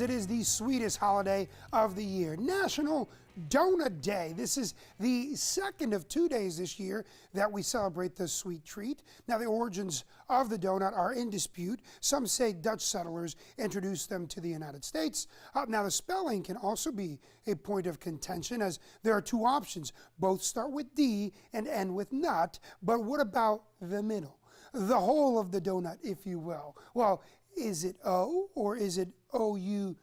It is the sweetest holiday of the year, National Donut Day. This is the second of 2 days this year that we celebrate this sweet treat. Now, the origins of the donut are in dispute. Some say Dutch settlers introduced them to the United States. Now, the spelling can also be a point of contention, as there are two options. Both start with D and end with nut, but what about the middle? The whole of the donut, if you will. Well, is it O or is it O-U-G-H?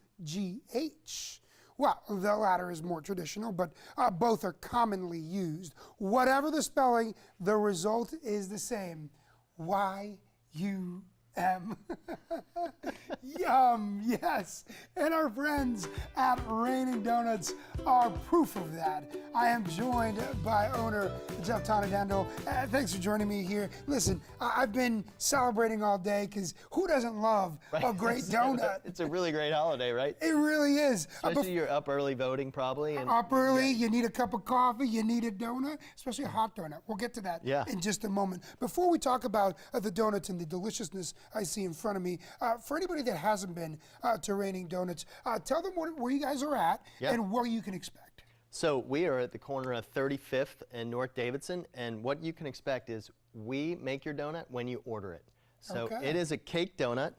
Well, the latter is more traditional, but both are commonly used. Whatever the spelling, the result is the same. Y-U-M. Yum, yes. And our friends at Raining Doughnuts are proof of that. I am joined by owner Jeff Tonadando. Thanks for joining me here. Listen, I've been celebrating all day because who doesn't love a great donut? It's a really great holiday, right? It really is. Especially you're up early voting probably. And up early, you need a cup of coffee, you need a donut, especially a hot donut. We'll get to that in just a moment. Before we talk about the donuts and the deliciousness I see in front of me, for anybody that hasn't been to Raining Doughnuts, tell them where you guys are at and what you can expect. So we are at the corner of 35th and North Davidson, and what you can expect is we make your donut when you order it. So it is a cake donut.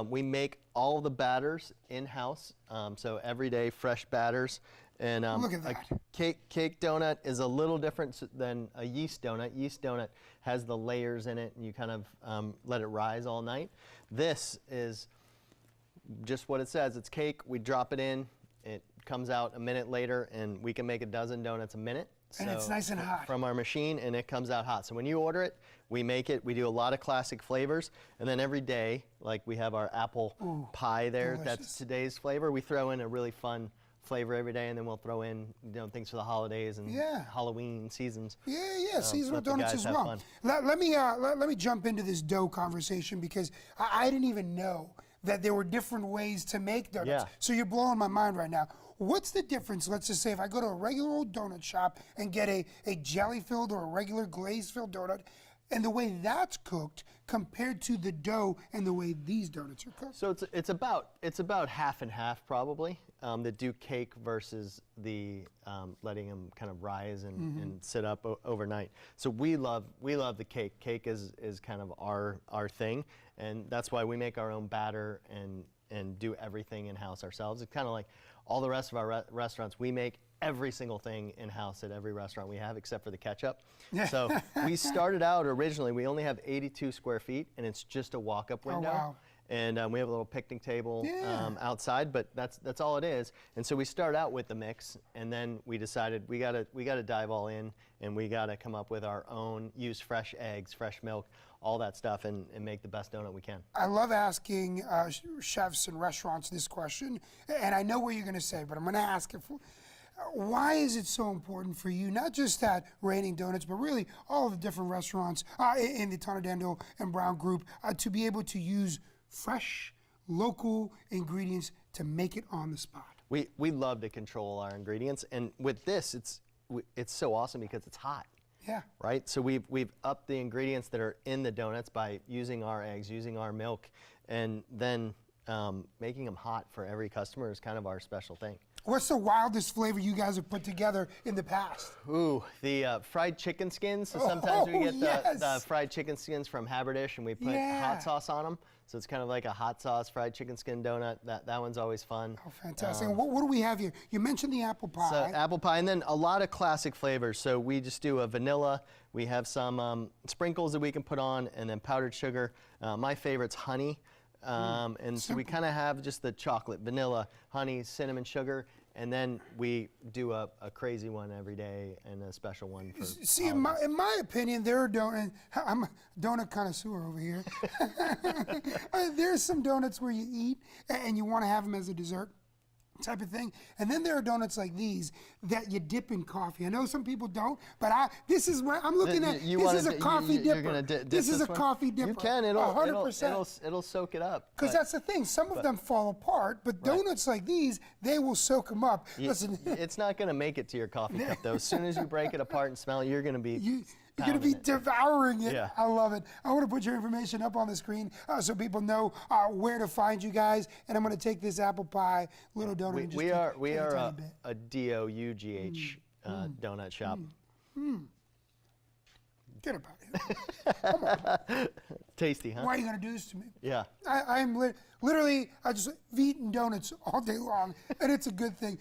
We make all the batters in-house, so everyday fresh batters. And look at that. A cake donut is a little different than a yeast donut. Yeast donut has the layers in it, and you kind of let it rise all night. This is just what it says. It's cake. We drop it in. It comes out a minute later, and we can make a dozen donuts a minute. And it's nice and hot. From our machine, and it comes out hot. So when you order it, we make it. We do a lot of classic flavors, and then every day, like we have our apple pie there. Delicious. That's today's flavor. We throw in a really fun flavor every day, and then we'll throw in things for the holidays and Halloween seasons. Seasonal donuts as well. Let me jump into this dough conversation, because I didn't even know that there were different ways to make donuts. So you're blowing my mind right now. What's the difference? Let's just say if I go to a regular old donut shop and get a jelly-filled or a regular glaze-filled donut, and the way that's cooked compared to the dough and the way these donuts are cooked. So it's about half and half probably. The do cake versus the letting them kind of rise and sit up overnight. So we love the cake. Cake is kind of our thing, and that's why we make our own batter and do everything in-house ourselves. It's kind of like all the rest of our restaurants. We make every single thing in-house at every restaurant we have, except for the ketchup. So we started out originally, we only have 82 square feet, and it's just a walk-up window. Oh, wow. And we have a little picnic table outside, but that's all it is. And so we start out with the mix, and then we decided we gotta dive all in, and we gotta come up with our own, use fresh eggs, fresh milk, all that stuff, and make the best donut we can. I love asking chefs and restaurants this question, and I know what you're gonna say, but I'm gonna ask it. Why is it so important for you, not just at Raining Doughnuts, but really all the different restaurants in the Tonadando and Brown group, to be able to use fresh, local ingredients to make it on the spot? We love to control our ingredients, and with this, it's so awesome because it's hot. Right? So we've upped the ingredients that are in the donuts by using our eggs, using our milk, and then making them hot for every customer is kind of our special thing. What's the wildest flavor you guys have put together in the past? Ooh, the fried chicken skins. So sometimes we get the fried chicken skins from Haberdish, and we put hot sauce on them. So it's kind of like a hot sauce fried chicken skin donut. That one's always fun. Oh, fantastic. And what do we have here? You mentioned the apple pie. So apple pie, and then a lot of classic flavors. So we just do a vanilla. We have some sprinkles that we can put on, and then powdered sugar. My favorite's honey. And so we kind of have just the chocolate, vanilla, honey, cinnamon, sugar, and then we do a crazy one every day and a special one for See, in my opinion, there are donuts. I'm a donut connoisseur over here. There's some donuts where you eat and you want to have them as a dessert type of thing. And then there are donuts like these that you dip in coffee. I know some people don't, but this is where I'm looking at. This is a coffee dipper. This is a coffee dipper. You can. 100%. It'll soak it up. Because that's the thing. Some of them fall apart, but donuts like these, they will soak them up. Listen, it's not going to make it to your coffee cup, though. As soon as you break it apart and smell it, you're going to be You're going to be pounding it. devouring it. Yeah. I love it. I want to put your information up on the screen so people know where to find you guys. And I'm going to take this apple pie little donut. and just We take are a tiny bit. a DOUGH donut shop. Get up out of here. Tasty, huh? Why are you going to do this to me? Yeah. I'm literally, I just eating donuts all day long, and it's a good thing.